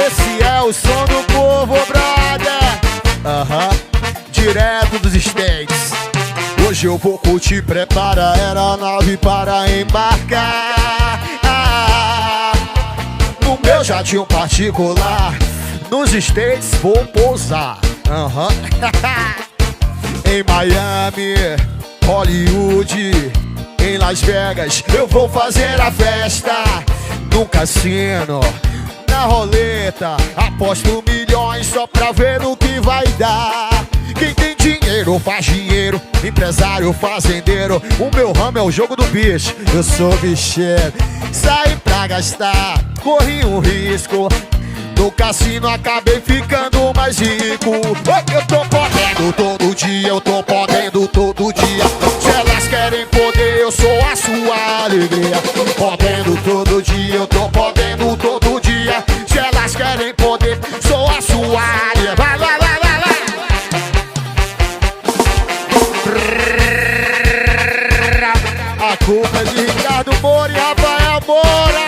Esse é o som do povo, brother. Direto dos States. Hoje eu vou curtir, prepara a aeronave para embarcar. No meu jatinho particular, nos States vou pousar. Em Miami, Hollywood, em Las Vegas eu vou fazer a festa. No cassino, na roleta, aposto milhões só pra ver no que vai dar. Quem tem dinheiro faz dinheiro, empresário, fazendeiro. O meu ramo é o jogo do bicho, eu sou bicheiro. Saí pra gastar, corri um risco. No cassino acabei ficando mais rico. Eu tô podendo todo dia, eu tô podendo todo dia. Se elas querem poder, eu sou a sua alegria. Podendo todo dia, eu tô podendo todo dia. Se elas querem poder, sou a sua alegria. Vai, vai, vai, vai, vai. A culpa é de Ricardo Moura e Rafael Moura.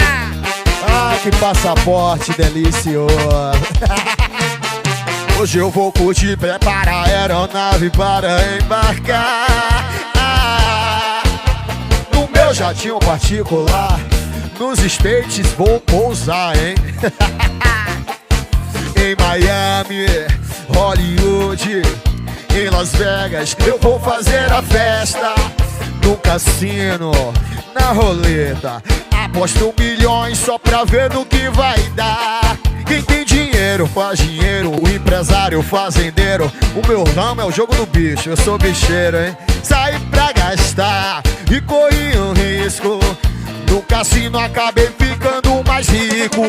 Ai, que passaporte delicioso. Hoje eu vou curtir, prepara a aeronave para embarcar. No meu jatinho particular, nos States vou pousar, hein? Em Miami, Hollywood, em Las Vegas eu vou fazer a festa. No cassino, na roleta, aposto milhões só pra ver no que vai dar. Quem tem dinheiro faz dinheiro, o empresário, o fazendeiro. O meu ramo é o jogo do bicho, eu sou bicheiro, hein? Saí pra gastar e corri um risco. No cassino acabei ficando mais rico.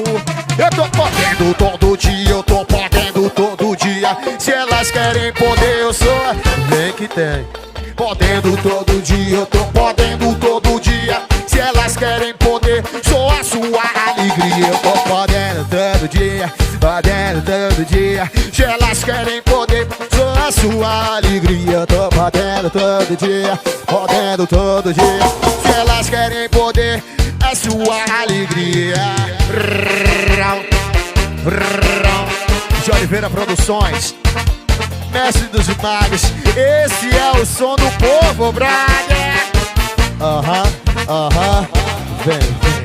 Eu tô podendo todo dia, eu tô podendo todo dia. Se elas querem poder, eu sou. Vem que tem. Podendo todo dia, eu tô podendo todo dia. Se elas querem poder, sou a sua alegria. Eu tô podendo todo dia, podendo todo dia. Se elas querem poder, sou a sua alegria. Eu tô podendo todo dia, podendo todo dia. Se elas querem poder, é sua alegria. De Oliveira Produções, mestre dos magos, esse é o som do povo, brother. Vem, vem.